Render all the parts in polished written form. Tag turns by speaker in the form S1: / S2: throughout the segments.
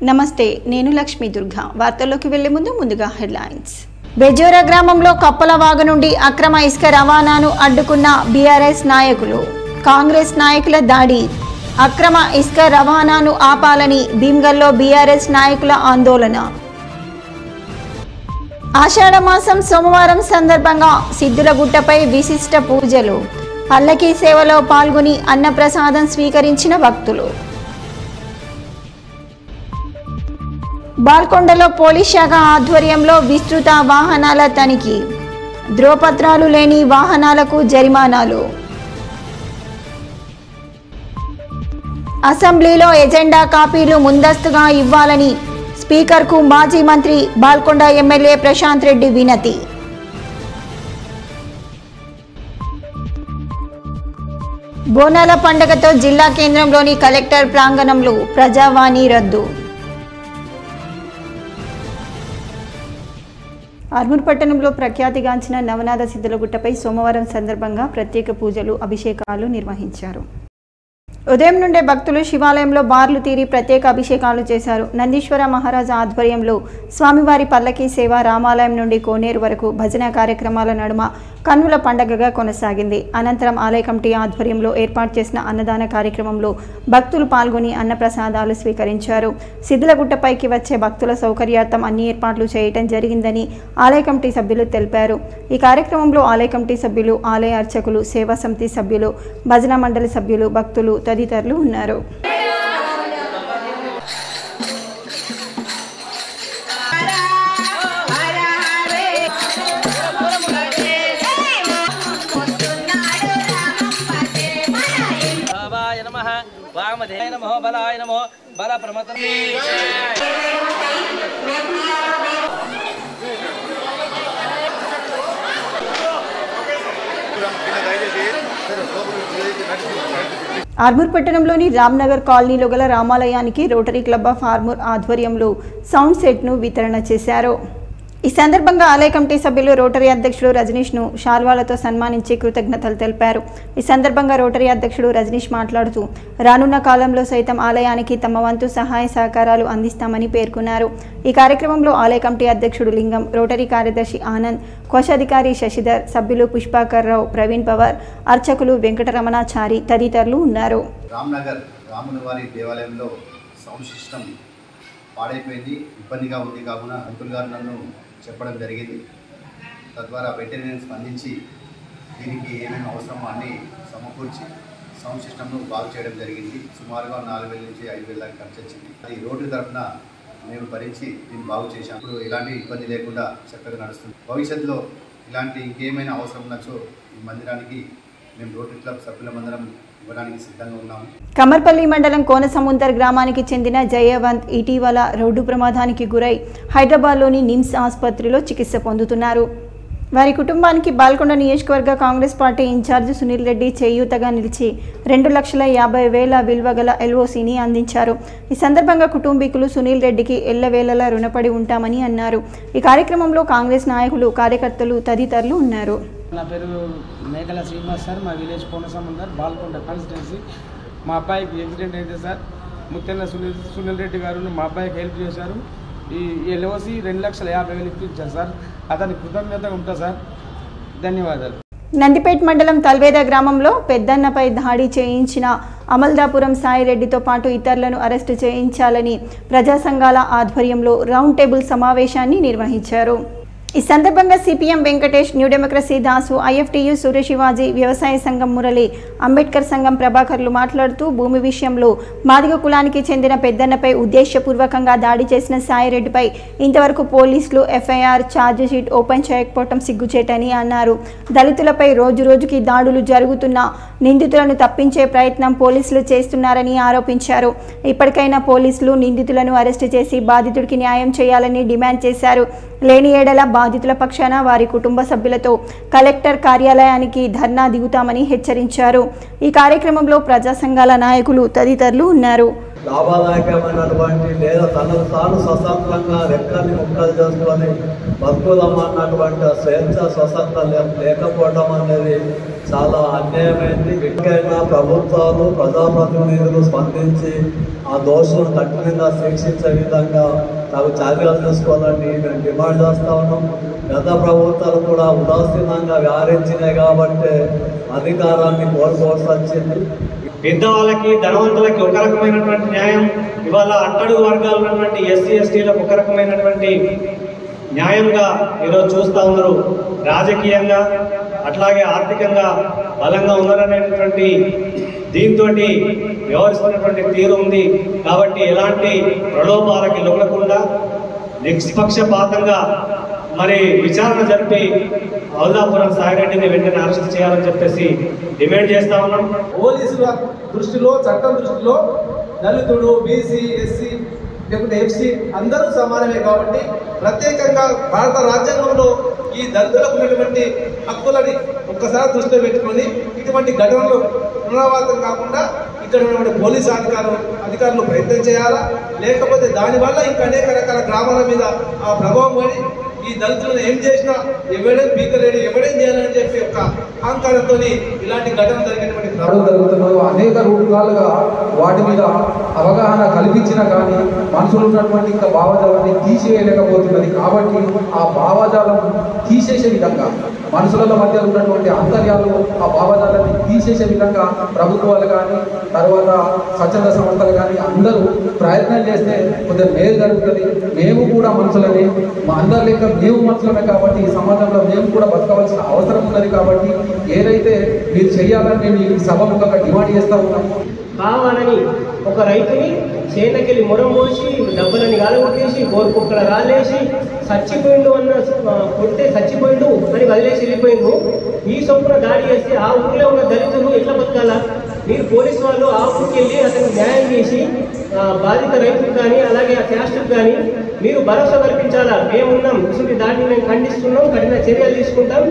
S1: నమస్తే, నేను లక్ష్మీ దుర్గా. వార్తల్లోకి వెళ్లే ముందుగా హెడ్లైన్స్. బెజోరా గ్రామంలో కప్పల వాగు నుండి అక్రమ ఇసుక రవాణాను అడ్డుకున్న బీఆర్ఎస్ నాయకులు. కాంగ్రెస్ నాయకుల దాడి. అక్రమ ఇసుక రవాణాను ఆపాలని భీమ్గల్లో బీఆర్ఎస్ నాయకుల ఆందోళన. ఆషాఢమాసం సోమవారం సందర్భంగా సిద్ధులగుట్టపై విశిష్ట పూజలు. పల్లకీ సేవలో పాల్గొని అన్నప్రసాదం స్వీకరించిన భక్తులు. బాల్కొండలో పోలీస్ శాఖ ఆధ్వర్యంలో విస్తృత వాహనాల తనిఖీ. ధ్రువపత్రాలు లేని వాహనాలకు జరిమానాలు. అసెంబ్లీలో ఎజెండా కాపీలు ముందస్తుగా ఇవ్వాలని స్పీకర్కు మాజీ మంత్రి బాల్కొండ ఎమ్మెల్యే ప్రశాంత్ రెడ్డి వినతి. బోనాల పండుగతో జిల్లా కేంద్రంలోని కలెక్టర్ ప్రాంగణంలో ప్రజావాణి రద్దు. ఆర్మూర్ పట్టణంలో ప్రఖ్యాతిగాంచిన నవనాథ సిద్ధులగుట్టపై సోమవారం సందర్భంగా ప్రత్యేక పూజలు, అభిషేకాలు నిర్వహించారు. ఉదయం నుండే భక్తులు శివాలయంలో బార్లు తీరి ప్రత్యేక అభిషేకాలు చేశారు. నందీశ్వర మహారాజా ఆధ్వర్యంలో స్వామివారి పల్లకీ సేవ రామాలయం నుండి కోనేరు వరకు భజన కార్యక్రమాల నడుమ కన్నుల పండగగా కొనసాగింది. అనంతరం ఆలయ కమిటీ ఆధ్వర్యంలో ఏర్పాటు చేసిన అన్నదాన కార్యక్రమంలో భక్తులు పాల్గొని అన్నప్రసాదాలు స్వీకరించారు. సిద్ధులగుట్టపైకి వచ్చే భక్తుల సౌకర్యార్థం అన్ని ఏర్పాట్లు చేయటం జరిగిందని ఆలయ కమిటీ సభ్యులు తెలిపారు. ఈ కార్యక్రమంలో ఆలయ కమిటీ సభ్యులు, ఆలయ అర్చకులు, సేవా సమితి సభ్యులు, భజన మండలి సభ్యులు, భక్తులు తదితరులు ఉన్నారు. ఆర్మూర్ పట్టణంలోని రామ్నగర్ కాలనీలో గల రామాలయానికి రోటరీ క్లబ్ ఆఫ్ ఆర్మూర్ ఆధ్వర్యంలో సౌండ్ సెట్ను వితరణ చేశారు. ఈ సందర్భంగా ఆలయ కమిటీ సభ్యులు రోటరీ అధ్యక్షుడు రజనీష్ను శాల్వాలతో సన్మానించి కృతజ్ఞతలు తెలిపారు. ఈ సందర్భంగా రోటరీ అధ్యక్షుడు రజనీష్ మాట్లాడుతూ రానున్న కాలంలో సైతం ఆలయానికి తమ వంతు సహాయ సహకారాలు అందిస్తామని పేర్కొన్నారు. ఈ కార్యక్రమంలో ఆలయ కమిటీ అధ్యక్షుడు లింగం, రోటరీ కార్యదర్శి ఆనంద్, కోశాధికారి శశిధర్, సభ్యులు పుష్పాకర్ రావు, ప్రవీణ్ పవార్, అర్చకులు వెంకటరమణాచారి తదితరులు ఉన్నారు.
S2: రామ్నగర్ రాముని వారి దేవాలయంలో సౌండ్ సిస్టమ్ పాడైపోయింది, ఇబ్బందిగా ఉంది కావున అంకుల్ గారు నన్ను చెప్పడం జరిగింది. తద్వారా వెంటనే నేను స్పందించి దీనికి ఏమేమి అవసరమో అన్నీ సమకూర్చి సౌండ్ సిస్టమ్ను బాగు చేయడం జరిగింది. సుమారుగా 4,000 నుంచి 5,000 దాకా ఖర్చు వచ్చింది. అది రోడ్డు తరఫున మేము భరించి దీన్ని బాగు చేశాం. ఇప్పుడు ఎలాంటి ఇబ్బంది లేకుండా చక్కగా నడుస్తుంది. భవిష్యత్తులో ఇలాంటి ఇంకేమైనా అవసరం ఉన్నచో ఈ మందిరానికి మేము రోటరీ క్లబ్ సభ్యులమందరం ఇవ్వడానికి సిద్ధంగా ఉన్నాము.
S1: కమర్పల్లి మండలం కోనసముందర్ గ్రామానికి చెందిన జయవంత్ ఇటీవల రోడ్డు ప్రమాదానికి గురై హైదరాబాద్లోని నిమ్స్ ఆసుపత్రిలో చికిత్స పొందుతున్నారు. వారి కుటుంబానికి బాల్కొండ నియోజకవర్గ కాంగ్రెస్ పార్టీ ఇన్ఛార్జ్ సునీల్ రెడ్డి చేయూతగా నిలిచి 2,50,000 విలువ గల ఎల్ఓసిని అందించారు. ఈ సందర్భంగా కుటుంబీకులు సునీల్ రెడ్డికి ఎల్లవేళలా రుణపడి ఉంటామని అన్నారు. ఈ కార్యక్రమంలో కాంగ్రెస్ నాయకులు, కార్యకర్తలు తదితరులు ఉన్నారు.
S3: నా పేరు మేకల శ్రీనివాస్ సార్, మా విలేజ్ కోనసముందర్ బాల్కొండ కాన్స్టిట్యున్సీ. మా అబ్బాయికి యాక్సిడెంట్ అయితే సార్ ముఖ్యంగా సునీల్ రెడ్డి గారు మా అబ్బాయికి హెల్ప్ చేశారు. ఈ ఎల్ఓసి 2,50,000 ఇప్పించారు సార్. అతనికి కృతజ్ఞతగా ఉంటా సార్. ధన్యవాదాలు.
S1: నందిపేట్ మండలం తల్వేద గ్రామంలో పెద్దన్నపై దాడి చేయించిన అమల్దాపురం సాయిరెడ్డితో పాటు ఇతరులను అరెస్టు చేయించాలని ప్రజా సంఘాల ఆధ్వర్యంలో రౌండ్ టేబుల్ సమావేశాన్ని నిర్వహించారు. ఈ సందర్భంగా CPM Venkatesh, new democracy Dasu, IFTU Suryasivaji, వ్యవసాయ సంఘం మురళి, అంబేద్కర్ సంఘం ప్రభాకర్లు మాట్లాడుతూ భూమి విషయంలో మాదిగ కులానికి చెందిన పెద్దన్నపై ఉద్దేశపూర్వకంగా దాడి చేసిన సాయిరెడ్డిపై ఇంతవరకు పోలీసులు ఎఫ్ఐఆర్, ఛార్జిషీట్ ఓపెన్ చేయకపోవటం సిగ్గుచేటని అన్నారు. దళితులపై రోజురోజుకి దాడులు జరుగుతున్నా నిందితులను తప్పించే ప్రయత్నం పోలీసులు చేస్తున్నారని ఆరోపించారు. ఇప్పటికైనా పోలీసులు నిందితులను అరెస్టు చేసి బాధితుడికి న్యాయం చేయాలని డిమాండ్ చేశారు. లేని ఏడల బాధితుల పక్షాన వారి కుటుంబ సభ్యులతో కలెక్టర్ కార్యాలయానికి ధర్నా దిగుతామని హెచ్చరించారు. ఈ కార్యక్రమంలో ప్రజా సంఘాల నాయకులు తదితరులు ఉన్నారు.
S4: లాభదాయకమైనటువంటి లేదా తనకు తాను స్వతంత్రంగా రెక్కల్ని ముక్కలు చేసుకొని బతుకుదామన్నటువంటి స్వేచ్ఛ స్వతంత్రం లేకపోవడం అనేది చాలా అన్యాయమైంది. ఎక్కడైనా ప్రభుత్వాలు ప్రజాప్రతినిధులు స్పందించి ఆ దోషులను కఠినంగా శిక్షించే విధంగా తగు చర్యలు తీసుకోవాలని మేము డిమాండ్ చేస్తా ఉన్నాం. గత ప్రభుత్వాలు కూడా ఉదాసీనంగా వ్యవహరించినాయి కాబట్టి అధికారాన్ని కోల్పోవాల్సి వచ్చింది.
S5: పెద్దవాళ్ళకి ధనవంతులకి ఒక రకమైనటువంటి న్యాయం, ఇవాళ అట్టడుగు వర్గాలు ఉన్నటువంటి ఎస్సీ ఎస్టీలకు ఒక రకమైనటువంటి న్యాయంగా ఈరోజు చూస్తూ ఉన్నారు. రాజకీయంగా అట్లాగే ఆర్థికంగా బలంగా ఉన్నారనేటువంటి దీంతో వ్యవహరిస్తున్నటువంటి తీరు ఉంది. కాబట్టి ఎలాంటి ప్రలోభాలకి లొంగకుండా నిష్పక్షపాతంగా మరి విచారణ జరిపి అమల్దాపురం సాయిరెడ్డిని వెంటనే అరెస్ట్ చేయాలని చెప్పేసి డిమాండ్ చేస్తా ఉన్నాం.
S6: పోలీసుల దృష్టిలో, చట్టం దృష్టిలో దళితుడు, బీసీ, ఎస్సీ లేకపోతే ఎఫ్సీ అందరూ సమానమే. కాబట్టి ప్రత్యేకంగా భారత రాజ్యాంగంలో ఈ దళితులకు ఉన్నటువంటి హక్కులని ఒక్కసారి దృష్టిలో పెట్టుకొని ఇటువంటి ఘటనలు పునరావృతం కాకుండా ఇక్కడ ఉన్నటువంటి పోలీసు అధికారులు ప్రయత్నం చేయాలా, లేకపోతే దానివల్ల ఇంకా అనేక రకాల గ్రామాల మీద ఆ ప్రభావం పడి ఈ దళితులను ఏం చేసినా ఎవడేం పీకలేడు, ఎవడేం చేయాలని చెప్పి ఒక అహంకారంతో ఇలాంటి ఘటన జరిగినటువంటి
S7: జరుగుతున్నాయో అనేక రూపాలుగా వాటి మీద అవగాహన కల్పించినా కానీ మనుషులు ఉన్నటువంటి ఇంకా భావజాలాన్ని తీసేయలేకపోతున్నది. కాబట్టి ఆ భావజాలం తీసేసే విధంగా, మనుషుల మధ్య ఉన్నటువంటి అంతర్యాలు ఆ భావజాలాన్ని తీసేసే విధంగా ప్రభుత్వాలు కానీ తర్వాత స్వచ్ఛంద సంస్థలు కానీ అందరూ ప్రయత్నం చేస్తే కొద్దిగా మేలు జరుగుతుంది. మేము కూడా మనుషులని, మా అందరి లెక్క మేము మనుషులమే కాబట్టి ఈ సమాజంలో మేము కూడా బతకవలసిన అవసరం ఉన్నది. కాబట్టి ఏదైతే మీరు చేయాలని మేము ఈ సభముఖంగా డిమాండ్ చేస్తూ ఉన్నాము.
S5: కావాలని ఒక రైతుని చేతకెళ్ళి మొరం పోసి డబ్బులని గాలగొట్టేసి గోరు కుక్కల రాలేసి చచ్చిపోయిండు కొడితే చచ్చిపోయిండు అని వదిలేసి వెళ్ళిపోయిండు. ఈ సొప్పున దాడి చేస్తే ఆ ఊరిలో ఉన్న దళితులు ఎట్లా బతకాలా? మీరు పోలీసు వాళ్ళు ఆ ఊరికి వెళ్ళి అతనికి న్యాయం చేసి బాధిత రైతులకు కానీ అలాగే ఆ క్యాస్ట్కి కానీ మీరు భరోసా కల్పించాలా. మేమున్నాం, ఇటువంటి దాడిని మేము ఖండిస్తున్నాం, కఠిన చర్యలు తీసుకుంటాం,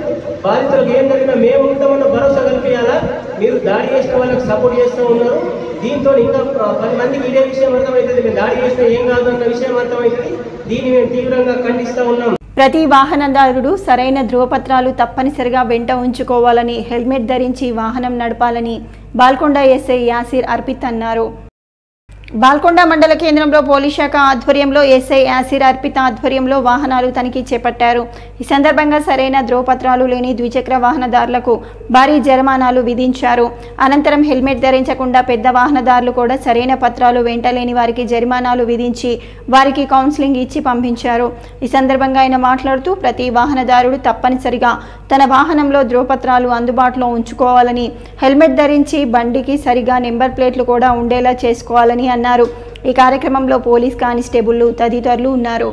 S5: బాధితులకు ఏం జరిగినా మేము ఉంటామన్న భరోసా కల్పించాలా. మీరు దాడి చేసిన వాళ్ళకి సపోర్ట్ చేస్తూ ఉన్నారు. దీంతో ఇంకా 10 మందికి ఇదే విషయం అర్థమవుతుంది. మేము దాడి చేసినా ఏం కాదు అన్న విషయం అర్థమవుతుంది. దీన్ని మేము తీవ్రంగా ఖండిస్తూ ఉన్నాం.
S1: ప్రతి వాహనదారుడు సరైన ధృవపత్రాలు తప్పనిసరిగా వెంట ఉంచుకోవాలని, హెల్మెట్ ధరించి వాహనం నడపాలని బాల్కొండ ఎస్ఐ యాసిర్ అర్పిత్ అన్నారు. బాల్కొండ మండల కేంద్రంలో పోలీస్ శాఖ ఆధ్వర్యంలో ఎస్ఐ యాసిర్ అర్పిత్ ఆధ్వర్యంలో వాహనాలు తనిఖీ చేపట్టారు. ఈ సందర్భంగా సరైన ధృవపత్రాలు లేని ద్విచక్ర వాహనదారులకు భారీ జరిమానాలు విధించారు. అనంతరం హెల్మెట్ ధరించకుండా పెద్ద వాహనదారులు కూడా సరైన పత్రాలు వెంట లేని వారికి జరిమానాలు విధించి వారికి కౌన్సిలింగ్ ఇచ్చి పంపించారు. ఈ సందర్భంగా ఆయన మాట్లాడుతూ ప్రతి వాహనదారుడు తప్పనిసరిగా తన వాహనంలో ధృవపత్రాలు అందుబాటులో ఉంచుకోవాలని, హెల్మెట్ ధరించి బండికి సరిగా నెంబర్ ప్లేట్లు కూడా ఉండేలా చేసుకోవాలని అన్నారు. ఈ కార్యక్రమంలో పోలీస్ కానిస్టేబుళ్లు తదితరులు ఉన్నారు.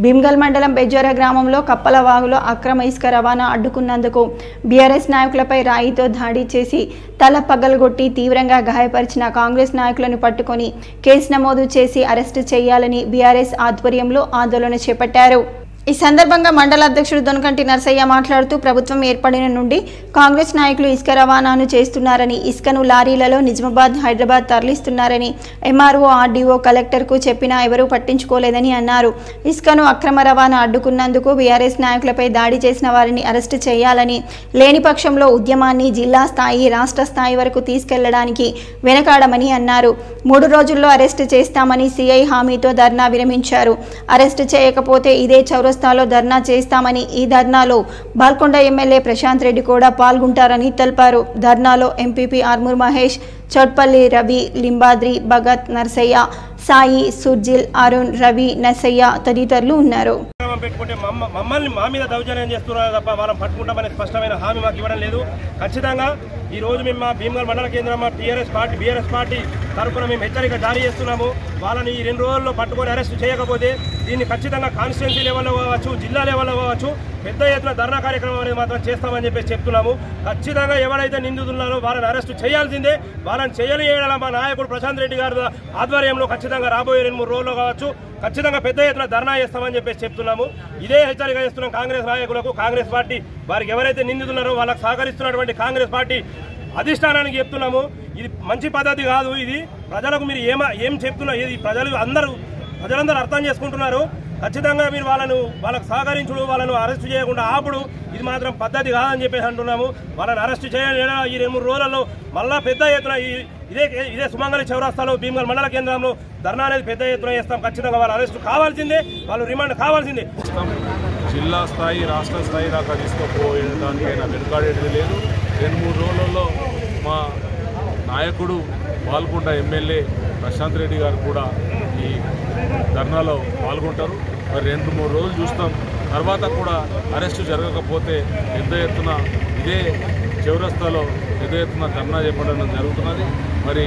S1: భీమ్గల్ మండలం బెజ్జోరా గ్రామంలో కప్పల వాగులో అక్రమ ఇసుక రవాణా అడ్డుకున్నందుకు బీఆర్ఎస్ నాయకులపై రాయితో దాడి చేసి తల పగలగొట్టి తీవ్రంగా గాయపరిచిన కాంగ్రెస్ నాయకులను పట్టుకొని కేసు నమోదు చేసి అరెస్టు చేయాలని బీఆర్ఎస్ ఆధ్వర్యంలో ఆందోళన చేపట్టారు. ఈ సందర్భంగా మండల అధ్యక్షుడు దొనకంటి నర్సయ్య మాట్లాడుతూ ప్రభుత్వం ఏర్పడిన నుండి కాంగ్రెస్ నాయకులు ఇసుక రవాణాను చేస్తున్నారని, ఇసుకను లారీలలో నిజామాబాద్, హైదరాబాద్ తరలిస్తున్నారని ఎంఆర్ఓ, ఆర్డీఓ, కలెక్టర్కు చెప్పినా ఎవరూ పట్టించుకోలేదని అన్నారు. ఇసుకను అక్రమ రవాణా అడ్డుకున్నందుకు బీఆర్ఎస్ నాయకులపై దాడి చేసిన వారిని అరెస్టు చేయాలని, లేని పక్షంలో ఉద్యమాన్ని జిల్లా స్థాయి, రాష్ట్ర స్థాయి వరకు తీసుకెళ్లడానికి వెనకాడమని అన్నారు. 3 రోజుల్లో అరెస్టు చేస్తామని సీఐ హామీతో ధర్నా విరమించారు. అరెస్టు చేయకపోతే ఇదే చౌరస్తాలో ధర్నా చేస్తామని, ఈ ధర్నాలో బాల్కొండ ఎమ్మెల్యే ప్రశాంత్ రెడ్డి కూడా పాల్గొంటారని తెలిపారు. ధర్నాలో ఎంపీపీ ఆర్మూర్ మహేష్, చౌట్పల్లి రవి, లింబాద్రి, భగత్, నర్సయ్య, సాయి, సుర్జిల్, అరుణ్, రవి, నర్సయ్య తదితరులు ఉన్నారు.
S8: పెట్టుకుంటే మమ్మల్ని మా మీద దౌర్జన్యం చేస్తున్నారు తప్ప వాళ్ళని పట్టుకుంటామనే స్పష్టమైన హామీ మాకు ఇవ్వడం లేదు. ఖచ్చితంగా ఈ రోజు మేము మా భీమ్గల్ మండల కేంద్రం బీఆర్ఎస్ పార్టీ తరఫున మేము హెచ్చరిక జారీ చేస్తున్నాము. వాళ్ళని ఈ 2 రోజుల్లో పట్టుకొని అరెస్ట్ చేయకపోతే దీన్ని ఖచ్చితంగా కాన్స్టిట్యున్సీ లెవెల్లో కావచ్చు, జిల్లా లెవెల్లో కావచ్చు పెద్ద ఎత్తున ధర్నా కార్యక్రమం అనేది మాత్రం చేస్తామని చెప్పేసి చెప్తున్నాము. ఖచ్చితంగా ఎవరైతే నిందితున్నారో వాళ్ళని అరెస్టు చేయాల్సిందే. వాళ్ళని చేయడం మా నాయకుడు ప్రశాంత్ రెడ్డి గారి ఆధ్వర్యంలో ఖచ్చితంగా రాబోయే 2-3 రోజుల్లో కావచ్చు ఖచ్చితంగా పెద్ద ఎత్తున ధర్నా చేస్తామని చెప్పేసి చెప్తున్నాము. ఇదే హెచ్చరిక చేస్తున్నాం కాంగ్రెస్ నాయకులకు. కాంగ్రెస్ పార్టీ వారికి ఎవరైతే నిందితున్నారో వాళ్ళకు సహకరిస్తున్నటువంటి కాంగ్రెస్ పార్టీ అధిష్టానానికి చెప్తున్నాము, ఇది మంచి పద్ధతి కాదు. ఇది ప్రజలకు మీరు ఏం చెప్తున్నా, ఇది ప్రజలందరూ అర్థం చేసుకుంటున్నారు. ఖచ్చితంగా మీరు వాళ్ళకు సహకరించుడు, వాళ్ళను అరెస్ట్ చేయకుండా ఆపుడు ఇది మాత్రం పద్ధతి కాదని చెప్పేసి అంటున్నాము. వాళ్ళని అరెస్ట్ చేయడం ఈ 2-3 రోజులలో మళ్ళా పెద్ద ఎత్తున ఇదే సుమంగళి చౌరస్తాలో భీమ్గల్ మండల కేంద్రంలో ధర్నా అనేది పెద్ద ఎత్తున చేస్తాం. ఖచ్చితంగా వాళ్ళ అరెస్ట్ కావాల్సిందే, వాళ్ళు రిమాండ్ కావాల్సిందే.
S9: జిల్లా స్థాయి రాష్ట్ర స్థాయి దాకా తీసుకుపోయేదానికైనా వెనుకాడేది లేదు. 2-3 రోజులలో మా నాయకుడు పాల్గొంట ఎమ్మెల్యే ప్రశాంత్ రెడ్డి గారు కూడా ఈ ధర్నాలో పాల్గొంటారు. మరి 2-3 రోజులు చూస్తాం. తర్వాత కూడా అరెస్టు జరగకపోతే పెద్ద ఎత్తున ఇదే చౌరస్తాలో పెద్ద ఎత్తున ధర్నా చేపట్టడం జరుగుతున్నది. మరి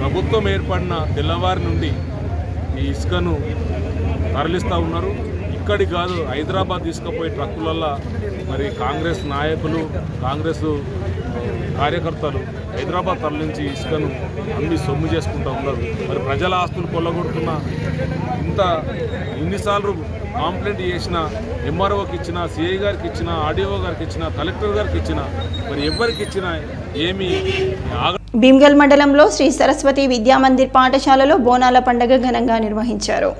S9: ప్రభుత్వం ఏర్పడిన తెల్లవారి నుండి ఈ ఇసుకను తరలిస్తూ ఉన్నారు. ఇక్కడికి కాదు, హైదరాబాద్ తీసుకుపోయే ట్రక్కులల్లో మరి కాంగ్రెస్ నాయకులు, కాంగ్రెస్ కార్యకర్తలు హైదరాబాద్ తరలించి ఇసుకను అన్ని సొమ్ము చేసుకుంటూ ఉన్నారు. మరి ప్రజల ఆస్తులు కొల్లగొడుతున్న ఇన్నిసార్లు కంప్లైంట్ చేసిన ఎంఆర్ఓకి ఇచ్చినా, సిఐ గారికి ఇచ్చినా, ఆర్డీఓ గారికి ఇచ్చినా, కలెక్టర్ గారికి ఇచ్చినా, మరి ఎవరికి ఇచ్చినా ఏమీ
S1: భీమ్గల్ మండలంలో శ్రీ సరస్వతి విద్యామందిర్ పాఠశాలలో బోనాల పండుగ ఘనంగా నిర్వహించారు.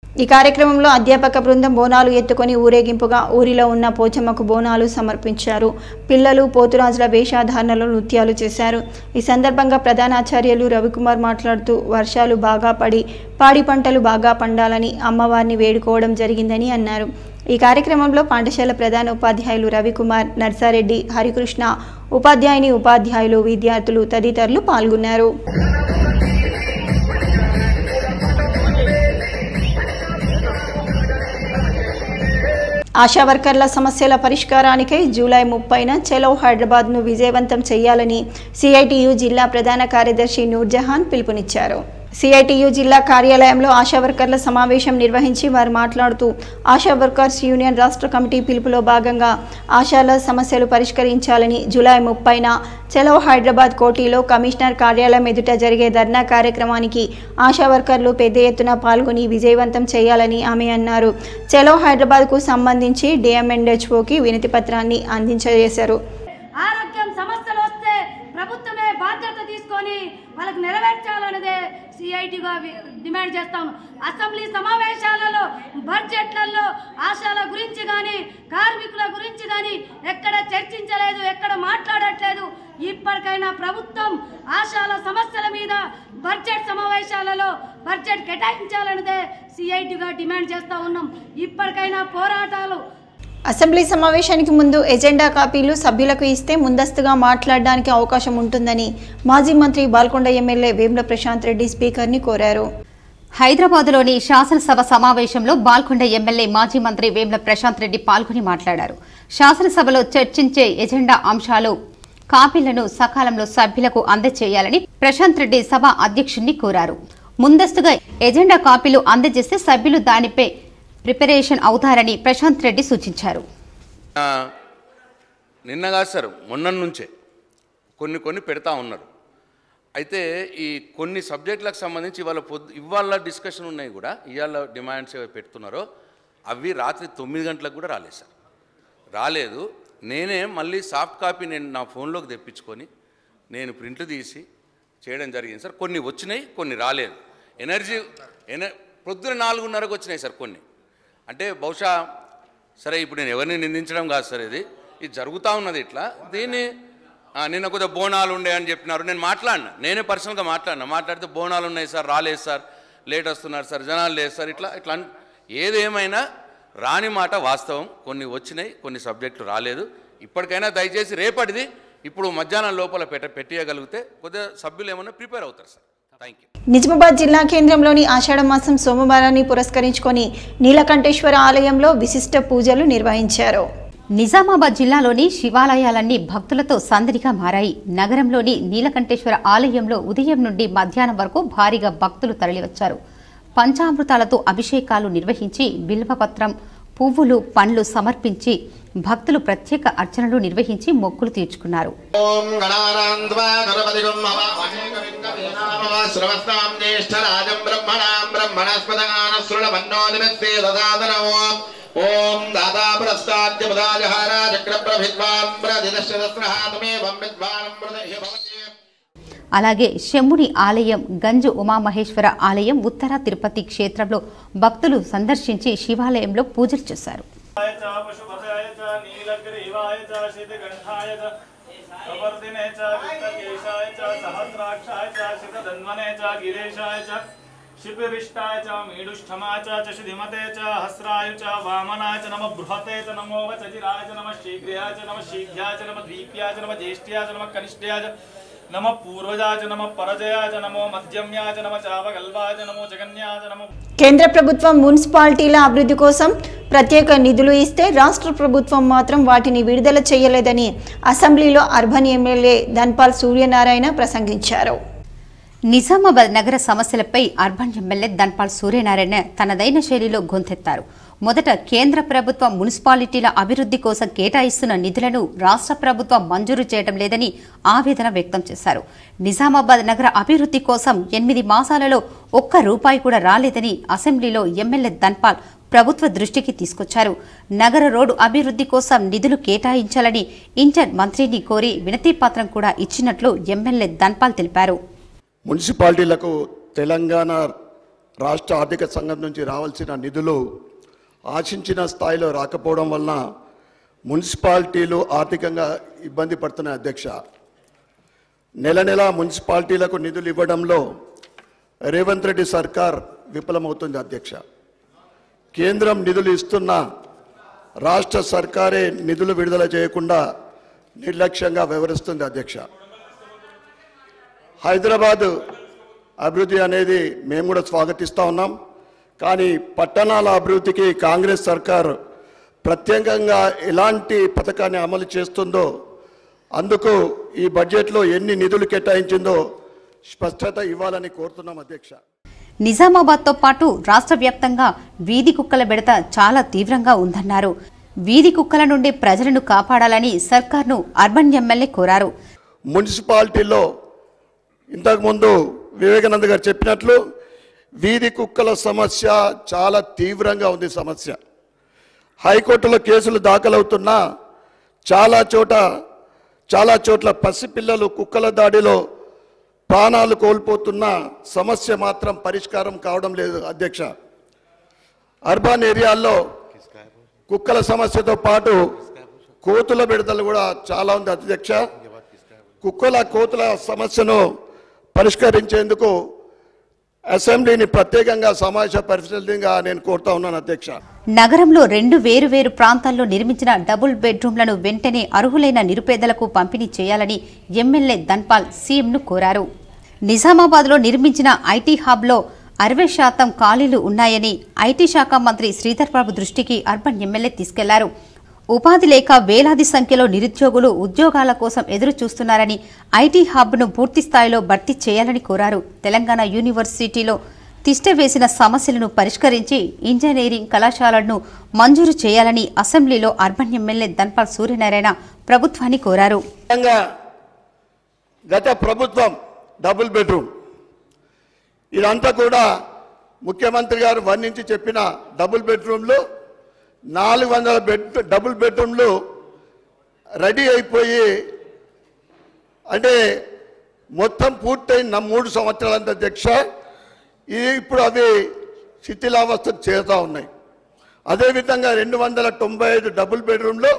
S1: ఈ కార్యక్రమంలో అధ్యాపక బృందం బోనాలు ఎత్తుకొని ఊరేగింపుగా ఊరిలో ఉన్న పోచమ్మకు బోనాలు సమర్పించారు. పిల్లలు పోతురాజుల వేషధారణలో నృత్యాలు చేశారు. ఈ సందర్భంగా ప్రధానాచార్యులు రవికుమార్ మాట్లాడుతూ వర్షాలు బాగా పడి పాడి పంటలు బాగా పండాలని అమ్మవారిని వేడుకోవడం జరిగిందని అన్నారు. ఈ కార్యక్రమంలో పాఠశాల ప్రధాన ఉపాధ్యాయులు రవికుమార్, నర్సారెడ్డి, హరికృష్ణ, ఉపాధ్యాయులు, విద్యార్థులు తదితరులు పాల్గొన్నారు. ఆశా వర్కర్ల సమస్యల పరిష్కారానికై జూలై 30న చలో హైదరాబాద్ను విజయవంతం చేయాలని సిఐటియు జిల్లా ప్రధాన కార్యదర్శి నూర్జహాన్ పిలుపునిచ్చారు. సిఐటియు జిల్లా కార్యాలయంలో ఆశా వర్కర్ల సమావేశం నిర్వహించి వారు మాట్లాడుతూ ఆశా వర్కర్స్ యూనియన్ రాష్ట్ర కమిటీ పిలుపులో భాగంగా ఆశాల సమస్యలు పరిష్కరించాలని జూలై 30న చలో హైదరాబాద్ కోటిలో కమిషనర్ కార్యాలయం ఎదుట జరిగే ధర్నా కార్యక్రమానికి ఆశా వర్కర్లు పెద్ద ఎత్తున పాల్గొని విజయవంతం చేయాలని ఆమె అన్నారు. చలో హైదరాబాద్కు సంబంధించి డిఎంఎన్హెచ్ఓకి వినతి పత్రాన్ని అందించేశారు.
S10: ఆరోగ్యం సమస్యలు వస్తే ప్రభుత్వమే బాధ్యత తీసుకొని వాళ్ళకి నెరవేర్చాలనేదే సిఐటిగా డిమాండ్ చేస్తాము. అసెంబ్లీ సమావేశాలలో బడ్జెట్లలో ఆశాల గురించి కానీ కార్మికుల గురించి కానీ ఎక్కడ చర్చించలేదు, ఎక్కడ మాట్లాడట్లేదు. ఇప్పటికైనా ప్రభుత్వం ఆశాల సమస్యల మీద బడ్జెట్ సమావేశాలలో బడ్జెట్ కేటాయించాలనేదే సిఐటిగా డిమాండ్ చేస్తూ ఉన్నాం. ఇప్పటికైనా పోరాటాలు
S1: అసెంబ్లీ సమావేశానికి ముందు ఎజెండా కాపీలు సభ్యులకు ఇస్తే ముందస్తుగా మాట్లాడడానికి అవకాశం ఉంటుందని మాజీ మంత్రి బాల్కొండ ఎమ్మెల్యే వేముల ప్రశాంత్ రెడ్డి స్పీకర్ని కోరారు.
S11: హైదరాబాద్లోని శాసనసభ సమావేశంలో బాల్కొండ ఎమ్మెల్యే మాజీ మంత్రి వేముల ప్రశాంత్ రెడ్డి పాల్గొని మాట్లాడారు. శాసనసభలో చర్చించే ఎజెండా అంశాలు కాపీలను సకాలంలో సభ్యులకు అందజేయాలని ప్రశాంత్ రెడ్డి సభ అధ్యక్షుడిని కోరారు. ముందస్తుగా ఎజెండా కాపీలు అందజేస్తే సభ్యులు దానిపై ప్రిపరేషన్ అవుతారని ప్రశాంత్ రెడ్డి సూచించారు.
S12: నిన్నగా సార్ మొన్న నుంచే కొన్ని పెడతా ఉన్నారు. అయితే ఈ కొన్ని సబ్జెక్టులకు సంబంధించి ఇవాళ డిస్కషన్ ఉన్నాయి కూడా, ఇవాళ డిమాండ్స్ ఏవో పెడుతున్నారో అవి రాత్రి 9 గంటలకు కూడా రాలేదు సార్. రాలేదు. నేనే మళ్ళీ సాఫ్ట్ కాపీ నేను నా ఫోన్లోకి తెప్పించుకొని నేను ప్రింట్లు తీసి చేయడం జరిగింది సార్. కొన్ని వచ్చినాయి, కొన్ని రాలేదు. పొద్దున 4:30కు వచ్చినాయి సార్ కొన్ని. అంటే బహుశా సరే ఇప్పుడు నేను ఎవరిని నిందించడం కాదు సార్, ఇది జరుగుతూ ఉన్నది ఇట్లా. దీన్ని నిన్న కొద్దిగా బోనాలు ఉండే అని చెప్పినారు. నేను నేనే పర్సనల్గా మాట్లాడితే బోనాలు ఉన్నాయి సార్, రాలేదు సార్, లేట్ వస్తున్నారు సార్, జనాలు లేదు సార్, ఇట్లా ఏదేమైనా రాని మాట వాస్తవం. కొన్ని వచ్చినాయి, కొన్ని సబ్జెక్టులు రాలేదు. ఇప్పటికైనా దయచేసి రేపటిది ఇప్పుడు మధ్యాహ్నం లోపల పెట్టేయగలిగితే కొద్దిగా సభ్యులు ఏమన్నా ప్రిపేర్ అవుతారు సార్. Thank you.
S1: నిజామాబాద్ జిల్లా కేంద్రంలోని ఆషాఢ మాసం సోమవారాన్ని పురస్కరించుకొని నీలకంఠేశ్వర ఆలయంలో విశిష్ట పూజలు నిర్వహించారు.
S11: నిజామాబాద్ జిల్లాలోని శివాలయాలన్నీ భక్తులతో సందడిగా మారాయి. నగరంలోని నీలకంఠేశ్వర ఆలయంలో ఉదయం నుండి మధ్యాహ్నం వరకు భారీగా భక్తులు తరలివచ్చారు. పంచామృతాలతో అభిషేకాలు నిర్వహించి బిల్వపత్రం, పువ్వులు, పండ్లు సమర్పించి భక్తులు ప్రత్యేక అర్చనలు నిర్వహించి మొక్కులు తీర్చుకున్నారు. అలాగే శంభుని ఆలయం, గంజు ఉమామహేశ్వర ఆలయం, ఉత్తర తిరుపతి క్షేత్రంలో భక్తులు సందర్శించి శివాలయంలో పూజలు చేశారు.
S13: शिल्पविष्टाय च मीडुष्ठमाय च शुधिमते च हस्राय च वामनाय च नमः बृहते च नमो वचजिराय च नमः शीघ्राय च नमः शीघ्राय च नमः द्वीप्याय च नमः ज्येष्ठ्याय च नमः कनिष्ठ्याय च नमः पूर्वजाय च नमः परजयाय च नमो मध्यम्याय च नमः चावगल्वाय च नमो जगन्याय च नमो.
S1: కేంద్ర ప్రభుత్వం మున్సిపాలిటీల అభివృద్ధి కోసం ప్రత్యేక నిధులు ఇస్తే రాష్ట్ర ప్రభుత్వం మాత్రం వాటిని విడుదల చేయలేదని అసెంబ్లీలో అర్బన్ ఎమ్మెల్యే ధన్పాల్ సూర్యనారాయణ ప్రసంగించారు.
S11: నిజామాబాద్ నగర సమస్యలపై అర్బన్ ఎమ్మెల్యే ధన్పాల్ సూర్యనారాయణ తనదైన శైలిలో గొంతెత్తారు. మొదట కేంద్ర ప్రభుత్వం మున్సిపాలిటీల అభివృద్ధి కోసం కేటాయిస్తున్న నిధులను రాష్ట్ర ప్రభుత్వం మంజూరు చేయడం లేదని ఆవేదన వ్యక్తం చేశారు. నిజామాబాద్ నగర అభివృద్ధి కోసం 8 మాసాలలో ఒక్క రూపాయి కూడా రాలేదని అసెంబ్లీలో ఎమ్మెల్యే ధన్పాల్ ప్రభుత్వ దృష్టికి తీసుకొచ్చారు. నగర రోడ్డు అభివృద్ధి కోసం నిధులు కేటాయించాలని ఇన్ఛార్జ్ మంత్రిని కోరి వినతి పత్రం కూడా ఇచ్చినట్లు ఎమ్మెల్యే ధన్పాల్ తెలిపారు.
S14: మున్సిపాలిటీలకు తెలంగాణ రాష్ట్ర ఆర్థిక సంఘం నుంచి రావాల్సిన నిధులు ఆశించిన స్థాయిలో రాకపోవడం వలన మున్సిపాలిటీలు ఆర్థికంగా ఇబ్బంది పడుతున్నాయి. అధ్యక్ష, నెల నెల మున్సిపాలిటీలకు నిధులు ఇవ్వడంలో రేవంత్ రెడ్డి సర్కార్ విఫలమవుతుంది. అధ్యక్ష, కేంద్రం నిధులు ఇస్తున్న రాష్ట్ర సర్కారే నిధులు విడుదల చేయకుండా నిర్లక్ష్యంగా వ్యవహరిస్తుంది. అధ్యక్ష, హైదరాబాద్ అభివృద్ధి అనేది మేము కూడా స్వాగతిస్తూ ఉన్నాం. కానీ పట్టణాల అభివృద్ధికి కాంగ్రెస్ సర్కార్ ప్రత్యేకంగా ఎలాంటి పథకాన్ని అమలు చేస్తుందో, అందుకు ఈ బడ్జెట్లో ఎన్ని నిధులు కేటాయించిందో స్పష్టత ఇవ్వాలని కోరుతున్నాం. అధ్యక్ష,
S11: నిజామాబాద్తో పాటు రాష్ట్ర వ్యాప్తంగా వీధి కుక్కల బెడత చాలా తీవ్రంగా ఉందన్నారు. వీధి కుక్కల నుండి ప్రజలను కాపాడాలని సర్కార్ను అర్బన్ ఎమ్మెల్యే కోరారు.
S14: మున్సిపాలిటీలో ఇంతకుముందు వివేకానంద గారు చెప్పినట్లు వీధి కుక్కల సమస్య చాలా తీవ్రంగా ఉంది. సమస్య హైకోర్టులో కేసులు దాఖలవుతున్నా చాలా చోట్ల పసిపిల్లలు కుక్కల దాడిలో ప్రాణాలు కోల్పోతున్న సమస్య మాత్రం పరిష్కారం కావడం లేదు. అధ్యక్ష, అర్బన్ ఏరియాల్లో కుక్కల సమస్యతో పాటు కోతుల బెడతలు కూడా చాలా ఉంది. అధ్యక్ష, కోతుల సమస్యను పరిష్కరించేందుకు అసెంబ్లీని ప్రత్యేకంగా సమావేశపరిచేందుగా నేను కోరుతా ఉన్నాను. అధ్యక్ష,
S11: నగరంలో 2 వేరు ప్రాంతాల్లో నిర్మించిన డబుల్ బెడ్రూమ్లను వెంటనే అర్హులైన నిరుపేదలకు పంపిణీ చేయాలని ఎమ్మెల్యే ధన్పాల్ సీఎంను కోరారు. నిజామాబాద్లో నిర్మించిన ఐటీ హబ్లో 60% ఖాళీలు ఉన్నాయని ఐటీ శాఖ మంత్రి శ్రీధర్ బాబు దృష్టికి అర్బన్ ఎమ్మెల్యే తీసుకెళ్లారు. ఉపాధి లేక వేలాది సంఖ్యలో నిరుద్యోగులు ఉద్యోగాల కోసం ఎదురు చూస్తున్నారని ఐటీ హబ్ను పూర్తి స్థాయిలో భర్తీ చేయాలని కోరారు. తెలంగాణ యూనివర్సిటీలో తిష్టవేసిన సమస్యలను పరిష్కరించి ఇంజనీరింగ్ కళాశాలను మంజూరు చేయాలని అసెంబ్లీలో అర్బన్ ఎమ్మెల్యే ధన్పాల్ సూర్యనారాయణ ప్రభుత్వాన్ని కోరారు.
S14: గత ప్రభుత్వం డబుల్ బెడ్రూమ్ ఇదంతా కూడా ముఖ్యమంత్రి గారు వర్ణించి చెప్పిన డబుల్ బెడ్రూమ్లు 400 డబుల్ బెడ్రూమ్లు రెడీ అయిపోయి అంటే మొత్తం పూర్తయిన 3 సంవత్సరాలంత. అధ్యక్ష, ఇప్పుడు అవి శిథిలావస్థకు చేరుతూ ఉన్నాయి. అదేవిధంగా 295 డబుల్ బెడ్రూమ్లో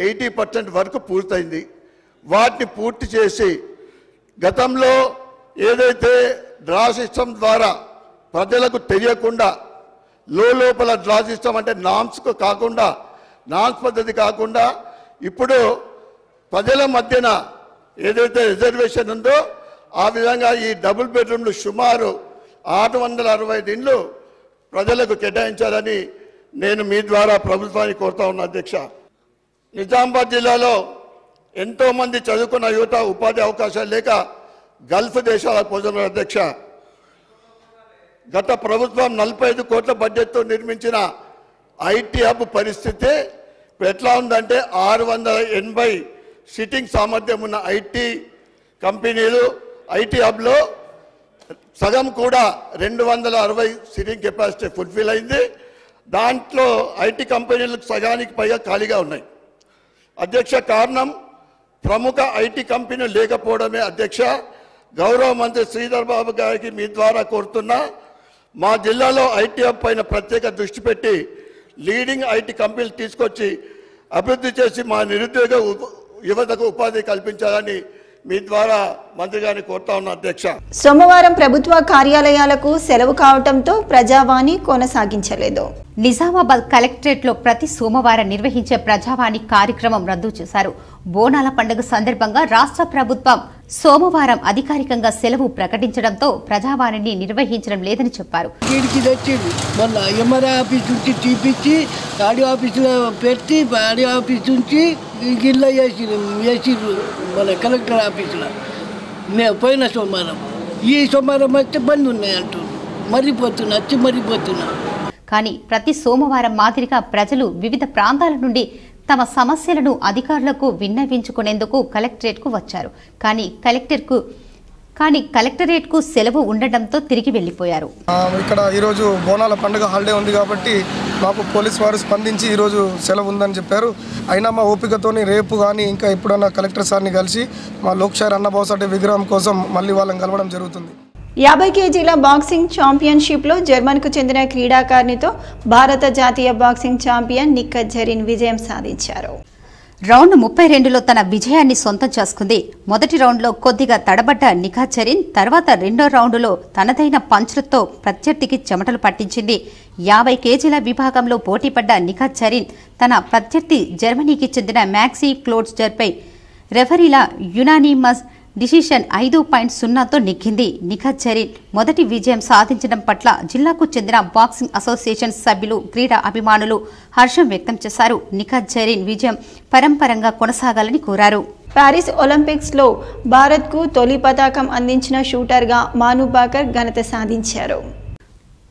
S14: 80% వరకు పూర్తయింది. వాటిని పూర్తి చేసి గతంలో ఏదైతే డ్రా సిస్టమ్ ద్వారా ప్రజలకు తెలియకుండా లోపల డ్రా సిస్టమ్ అంటే నామ్స్ పద్ధతి కాకుండా ఇప్పుడు ప్రజల మధ్యన ఏదైతే రిజర్వేషన్ ఉందో ఆ విధంగా ఈ డబుల్ బెడ్రూమ్లు సుమారు 665 ఇండ్లు ప్రజలకు కేటాయించాలని నేను మీ ద్వారా ప్రభుత్వాన్ని కోరుతా ఉన్నా. అధ్యక్ష, నిజామాబాద్ జిల్లాలో ఎంతోమంది చదువుకున్న యువత ఉపాధి అవకాశాలు లేక గల్ఫ్ దేశాలకు పోతున్నారు. అధ్యక్ష, గత ప్రభుత్వం 45 కోట్ల బడ్జెట్తో నిర్మించిన ఐటీ హబ్ పరిస్థితి ఎట్లా ఉందంటే 680 సిట్టింగ్ సామర్థ్యం ఉన్న ఐటీ కంపెనీలు ఐటీ హబ్లో సగం కూడా 260 సిట్టింగ్ కెపాసిటీ ఫుల్ఫిల్ అయింది. దాంట్లో ఐటీ కంపెనీలకు సగానికి పైగా ఖాళీగా ఉన్నాయి. అధ్యక్ష, కారణం ప్రముఖ ఐటీ కంపెనీలు లేకపోవడమే. అధ్యక్ష, గౌరవ మంత్రి శ్రీధర్ బాబు గారికి మీ ద్వారా కోరుతున్నా, మా జిల్లాలో ఐటీ హబ్ పైన ప్రత్యేక దృష్టి పెట్టి లీడింగ్ ఐటీ కంపెనీలు తీసుకొచ్చి అభివృద్ధి చేసి మా నిరుద్యోగ యువతకు ఉపాధి కల్పించాలని మీ ద్వారా మంత్రి గారిని కోరుతా ఉన్నా అధ్యక్ష.
S1: సోమవారం ప్రభుత్వ కార్యాలయాలకు సెలవు కావడంతో ప్రజావాణి కొనసాగించలేదు.
S11: నిజామాబాద్ కలెక్టరేట్ లో ప్రతి సోమవారం నిర్వహించే ప్రజావాణి కార్యక్రమం రద్దు చేశారు. బోనాల పండుగ సందర్భంగా రాష్ట్ర ప్రభుత్వం సోమవారం అధికారికంగా సెలవు ప్రకటించడంతో ప్రజావాణిని నిర్వహించడం లేదని చెప్పారు.
S15: కలెక్టర్ ఆఫీసులో మేము పోయిన సోమవారం, ఈ సోమవారం అయితే బంద్ ఉన్నాయి అంటూ మర్రిపోతున్నా.
S11: కానీ ప్రతి సోమవారం మాదిరిగా ప్రజలు వివిధ ప్రాంతాల నుండి తమ సమస్యలను అధికారులకు విన్నవించుకునేందుకు కలెక్టరేట్కు వచ్చారు. కానీ కలెక్టరేట్కు సెలవు ఉండడంతో తిరిగి వెళ్లిపోయారు.
S16: ఇక్కడ ఈరోజు బోనాల పండుగ హాలిడే ఉంది కాబట్టి మాకు పోలీసు వారు స్పందించి ఈరోజు సెలవు ఉందని చెప్పారు. అయినా మా ఓపికతోని రేపు కానీ ఇంకా ఎప్పుడన్నా కలెక్టర్ సార్ని కలిసి మా లోక్షార్ అన్నబాసాటి విగ్రహం కోసం మళ్ళీ వాళ్ళని కలవడం జరుగుతుంది.
S1: 50 కేజీల బాక్సింగ్ ఛాంపియన్షిప్లో జర్మన్కు చెందిన క్రీడాకారిణితో భారత జాతీయ బాక్సింగ్ ఛాంపియన్ నిఖత్ జరీన్ విజయం సాధించారు.
S11: రౌండ్ 32లో తన విజయాన్ని సొంతం చేసుకుంది. మొదటి రౌండ్లో కొద్దిగా తడబడ్డ నిఖత్ జరీన్ తర్వాత రెండో రౌండ్లో తనదైన పంచులతో ప్రత్యర్థికి చెమటలు పట్టించింది. 50 కేజీల విభాగంలో పోటీపడ్డ నిఖత్ జరీన్ తన ప్రత్యర్థి జర్మనీకి చెందిన మ్యాక్సీ క్లోట్జర్పై రెఫరీల యునానిమస్ డిసిషన్ 5.0తో నెగ్గింది. నిఖత్ జరీన్ మొదటి విజయం సాధించడం పట్ల జిల్లాకు చెందిన బాక్సింగ్ అసోసియేషన్ సభ్యులు, క్రీడా అభిమానులు హర్షం వ్యక్తం చేశారు. నిఖత్ జరీన్ విజయం పరంపరంగా కొనసాగాలని కోరారు.
S1: ప్యారిస్ ఒలింపిక్స్లో భారత్కు తొలి పతాకం అందించిన షూటర్గా మను భాకర్ ఘనత సాధించారు.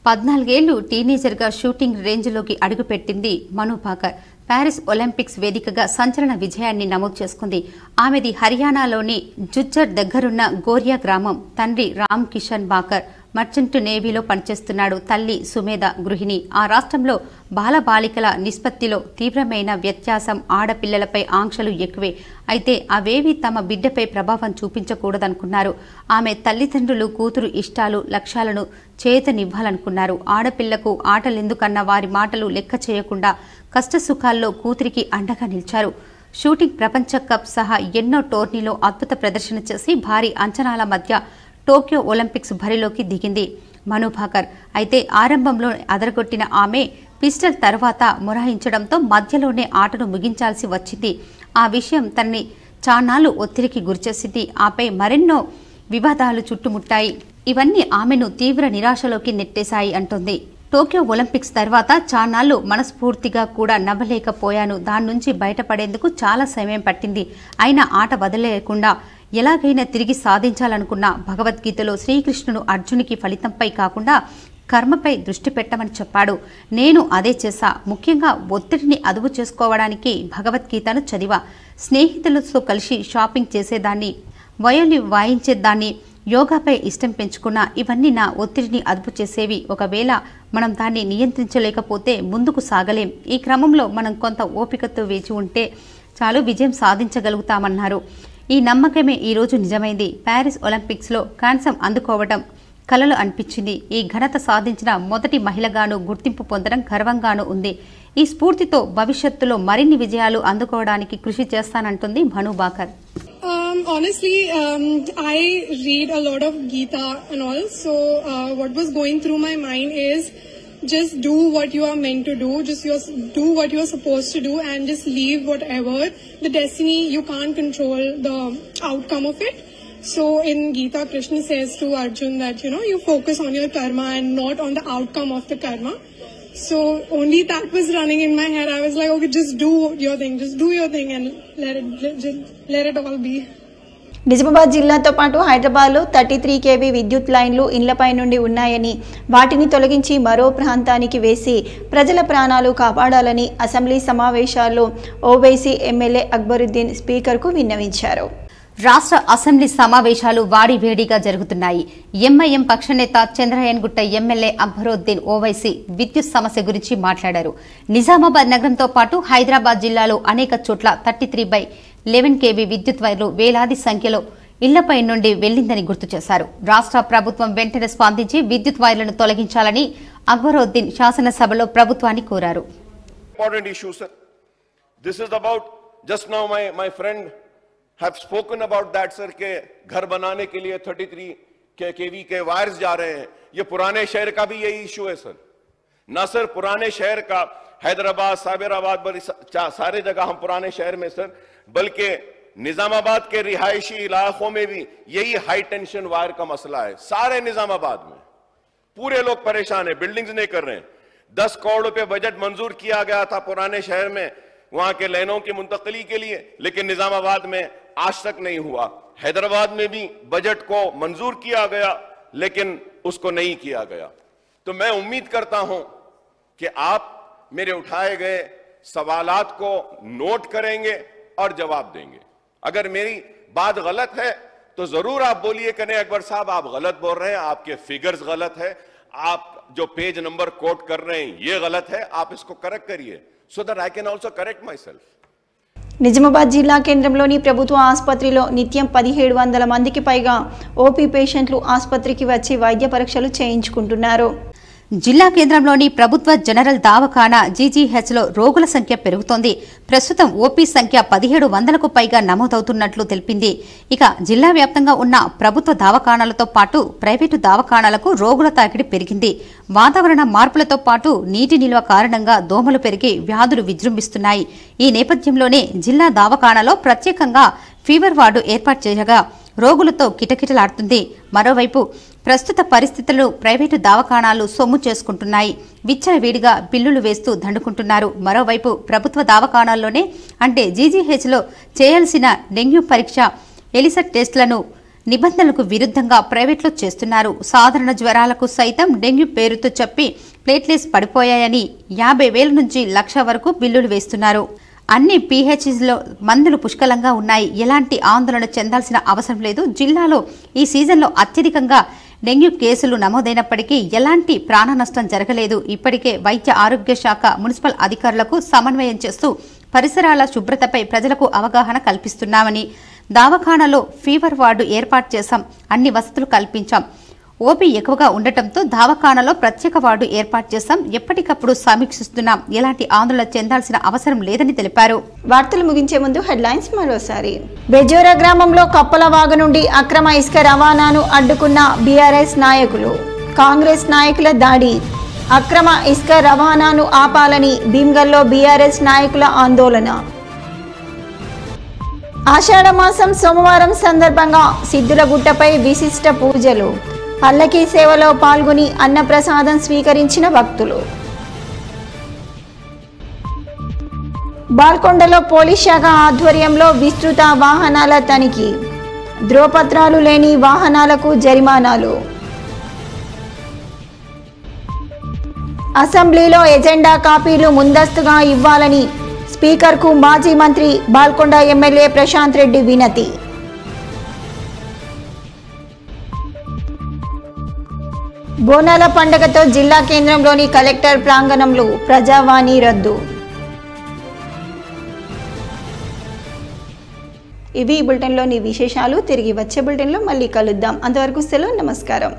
S11: 14 ఏళ్లు టీనేజర్గా షూటింగ్ రేంజ్లోకి అడుగుపెట్టింది మను భాకర్. ప్యారిస్ ఒలింపిక్స్ వేదికగా సంచలన విజయాన్ని నమోదు చేసుకుంది. ఆమెది హర్యానాలోని జుజ్జర్ దగ్గరున్న గోరియా గ్రామం. తండ్రి రామ్ కిషన్ భాకర్ మర్చెంట్ నేవీలో పనిచేస్తున్నాడు. తల్లి సుమేధ గృహిణి. ఆ రాష్ట్రంలో బాలబాలికల నిష్పత్తిలో తీవ్రమైన వ్యత్యాసం, ఆడపిల్లలపై ఆంక్షలు ఎక్కువే. అయితే అవేవి తమ బిడ్డపై ప్రభావం చూపించకూడదనుకున్నారు. ఆమె తల్లిదండ్రులు కూతురు ఇష్టాలు, లక్ష్యాలను చేతనివ్వాలనుకున్నారు. ఆడపిల్లకు ఆటలెందుకన్న వారి మాటలు లెక్క చేయకుండా కష్టసుఖాల్లో కూతురికి అండగా నిలిచారు. షూటింగ్ ప్రపంచ కప్ సహా ఎన్నో టోర్నీలో అద్భుత ప్రదర్శన చేసి భారీ అంచనాల మధ్య టోక్యో ఒలింపిక్స్ బరిలోకి దిగింది మను భాకర్. అయితే ఆరంభంలో అదరగొట్టిన ఆమె పిస్టల్ తర్వాత మొరాయించడంతో మధ్యలోనే ఆటను ముగించాల్సి వచ్చింది. ఆ విషయం తనని చాన్నాళ్లు ఒత్తిడికి గురిచేసింది. ఆపై మరెన్నో వివాదాలు చుట్టుముట్టాయి. ఇవన్నీ ఆమెను తీవ్ర నిరాశలోకి నెట్టేశాయి అంటోంది. టోక్యో ఒలింపిక్స్ తర్వాత చాన్నాళ్లు మనస్ఫూర్తిగా కూడా నవ్వలేకపోయాను. దాని నుంచి బయటపడేందుకు చాలా సమయం పట్టింది. అయినా ఆట వదిలేయకుండా ఎలాగైనా తిరిగి సాధించాలనుకున్న. భగవద్గీతలో శ్రీకృష్ణుడు అర్జునికి ఫలితంపై కాకుండా కర్మపై దృష్టి పెట్టమని చెప్పాడు. నేను అదే చేశా. ముఖ్యంగా ఒత్తిడిని అదుపు చేసుకోవడానికి భగవద్గీతను చదివా. స్నేహితులతో కలిసి షాపింగ్ చేసేదాన్ని, వయోలిన్ వాయించేదాన్ని, యోగాపై ఇష్టం పెంచుకున్నా. ఇవన్నీ నా ఒత్తిడిని అదుపు చేసేవి. ఒకవేళ మనం దాన్ని నియంత్రించలేకపోతే ముందుకు సాగలేం. ఈ క్రమంలో మనం కొంత ఓపికతో వేచి ఉంటే చాలు విజయం సాధించగలుగుతామన్నారు. ఈ నమ్మకమే ఈరోజు నిజమైంది. ప్యారిస్ ఒలింపిక్స్లో కాంస్యం అందుకోవడం కలలు అనిపించింది. ఈ ఘనత సాధించిన మొదటి మహిళగాను గుర్తింపు పొందడం గర్వంగానూ ఉంది. ఈ స్ఫూర్తితో భవిష్యత్తులో మరిన్ని విజయాలు అందుకోవడానికి కృషి చేస్తానంటుంది మను Bhaker.
S17: Honestly, I read a lot of Gita and all, so what was going through my mind is just do what you are meant to do, do what you are supposed to do, and just leave whatever. The destiny, you can't control the outcome of it. So in Gita, Krishna says to Arjun that, you focus on your karma and not on the outcome of the karma. So only that was running in my head. I was like, okay, just do your thing, and let it all be.
S1: Nizamabad జిల్లాతో పాటు హైదరాబాద్లో 33 kV విద్యుత్ లైన్లు ఇళ్లపై నుండి ఉన్నాయని, వాటిని తొలగించి మరో ప్రాంతానికి వేసి ప్రజల ప్రాణాలు కాపాడాలని అసెంబ్లీ సమావేశాల్లో ఓవైసీ ఎమ్మెల్యే అక్బరుద్దీన్ స్పీకర్కు విన్నవించారు.
S11: రాష్ట్ర అసెంబ్లీ సమావేశాలు వాడివేడిగా జరుగుతున్నాయి. ఎంఐఎం పక్షనేత చంద్రయాన్గుట్ట ఎమ్మెల్యే అక్బరుద్దీన్ ఓవైసీ విద్యుత్ సమస్య గురించి మాట్లాడారు. నిజామాబాద్ నగరంతో పాటు హైదరాబాద్ జిల్లాలో అనేక చోట్ల 33/11 kV విద్యుత్ వైర్లు వేలాది సంఖ్యలో ఇళ్లపై నుండి వెళ్లిందని గుర్తు చేశారు. రాష్ట్ర ప్రభుత్వం వెంటనే స్పందించి విద్యుత్ వైర్లను తొలగించాలని అక్బరుద్దీన్ శాసనసభలో ప్రభుత్వాన్ని కోరారు.
S18: Important issue, sir. This is about just now my friend have spoken about that, sir, के घर बनाने के लिए 33 kV के वायर्स जा रहे हैं. ये पुराने शहर का भी यही इशू है सर. ना सर पुराने शहर का हैदराबाद, साबेराबाद, सारे जगह हम पुराने शहर में सर, बल्कि निजामाबाद के रिहायशी इलाकों में भी यही हाई टेंशन वायर का मसला है. सारे निजामाबाद में पूरे लोग परेशान है, बिल्डिंग्स नहीं कर रहे हैं. 10 करोड़ रुपए बजट मंजूर किया गया था पुराने शहर में वहां के लाइनों की मुंतकली के लिए, लेकिन निजामाबाद में आज तक नहीं हुआ. हैदराबाद में भी बजट को मंजूर किया गया लेकिन उसको नहीं किया गया. तो मैं उम्मीद करता हूं कि आप मेरे उठाए गए सवालात को नोट करेंगे और जवाब देंगे. अगर मेरी बात गलत है तो जरूर आप बोलिए करें अकबर साहब आप गलत बोल रहे हैं, आपके फिगर्स गलत है, आप जो पेज नंबर कोट कर रहे हैं ये गलत है, आप इसको करेक्ट करिए so that I can also correct myself.
S1: Nizamabad జిల్లా కేంద్రంలోని ప్రభుత్వ ఆసుపత్రిలో నిత్యం 1700 మందికి పైగా ఓపీ పేషెంట్లు ఆసుపత్రికి వచ్చి వైద్య పరీక్షలు చేయించుకుంటున్నారు.
S11: జిల్లా కేంద్రంలోని ప్రభుత్వ జనరల్ దవాఖానా జీజీహెచ్లో రోగుల సంఖ్య పెరుగుతోంది. ప్రస్తుతం ఓపీ సంఖ్య 1700కు పైగా నమోదవుతున్నట్లు తెలిపింది. ఇక జిల్లా వ్యాప్తంగా ఉన్న ప్రభుత్వ దవాఖానాలతో పాటు ప్రైవేటు దవాఖానాలకు రోగుల తాకిడి పెరిగింది. వాతావరణ మార్పులతో పాటు నీటి నిల్వ కారణంగా దోమలు పెరిగి వ్యాధులు విజృంభిస్తున్నాయి. ఈ నేపథ్యంలోనే జిల్లా దవాఖానాలో ప్రత్యేకంగా ఫీవర్ వార్డు ఏర్పాటు చేయగా రోగులతో కిటకిటలాడుతుంది. మరోవైపు ప్రస్తుత పరిస్థితులను ప్రైవేటు దవాఖానాలు సొమ్ము చేసుకుంటున్నాయి. విచ్చలవిడిగా బిల్లులు వేస్తూ దండుకుంటున్నారు. మరోవైపు ప్రభుత్వ దవాఖానాల్లోనే అంటే జీజీహెచ్లో చేయాల్సిన డెంగ్యూ పరీక్ష, ఎలిసట్ టెస్టులను నిబంధనలకు విరుద్ధంగా ప్రైవేట్లో చేస్తున్నారు. సాధారణ జ్వరాలకు సైతం డెంగ్యూ పేరుతో చెప్పి ప్లేట్లెట్స్ పడిపోయాయని 50,000 నుంచి 1,00,000 వరకు బిల్లులు వేస్తున్నారు. అన్ని పీహెచ్లో మందులు పుష్కలంగా ఉన్నాయి. ఎలాంటి ఆందోళన చెందాల్సిన అవసరం లేదు. జిల్లాలో ఈ సీజన్లో అత్యధికంగా డెంగ్యూ కేసులు నమోదైనప్పటికీ ఎలాంటి ప్రాణ నష్టం జరగలేదు. ఇప్పటికే వైద్య ఆరోగ్య శాఖ మున్సిపల్ అధికారులకు సమన్వయం చేస్తూ పరిసరాల శుభ్రతపై ప్రజలకు అవగాహన కల్పిస్తున్నామని, దవాఖానాలో ఫీవర్ వార్డు ఏర్పాటు చేశాం, అన్ని వసతులు కల్పించాం. ఓపీ ఎక్కువగా ఉండటంతో దవాఖానాలో ప్రత్యేక వార్డు ఏర్పాటు చేశాం, ఎప్పటికప్పుడు సమీక్షిస్తున్నాం, ఎలాంటి ఆందోళన చెందాల్సిన అవసరం లేదని తెలిపారు.
S1: వార్తలు ముగించే ముందు హెడ్లైన్స్ మరోసారి. బెజోరా గ్రామంలో కప్పల వాగు నుండి అక్రమ ఇసుక రవాణాను అడ్డుకున్న బీఆర్ఎస్ నాయకులు. కాంగ్రెస్ నాయకుల దాడి. అక్రమ ఇసుక రవాణాను ఆపాలని భీమ్గల్లో బీఆర్ఎస్ నాయకుల ఆందోళన. ఆషాఢమాసం సోమవారం సందర్భంగా సిద్ధులగుట్టపై విశిష్ట పూజలు. పల్లకీ సేవలో పాల్గొని అన్నప్రసాదం స్వీకరించిన భక్తులు. బాల్కొండలో పోలీస్ శాఖ ఆధ్వర్యంలో విస్తృత వాహనాల తనిఖీ. ధ్రువపత్రాలు లేని వాహనాలకు జరిమానాలు. అసెంబ్లీలో ఎజెండా కాపీలు ముందస్తుగా ఇవ్వాలని స్పీకర్కు మాజీ మంత్రి బాల్కొండ ఎమ్మెల్యే ప్రశాంత్ రెడ్డి వినతి. బోనాల పండుగతో జిల్లా కేంద్రంలోని కలెక్టర్ ప్రాంగణంలో ప్రజావాణి రద్దు. ఇవి ఈ బులెటిన్లోని విశేషాలు. తిరిగి వచ్చే బులెటిన్లో మళ్ళీ కలుద్దాం. అంతవరకు సెలవు. నమస్కారం.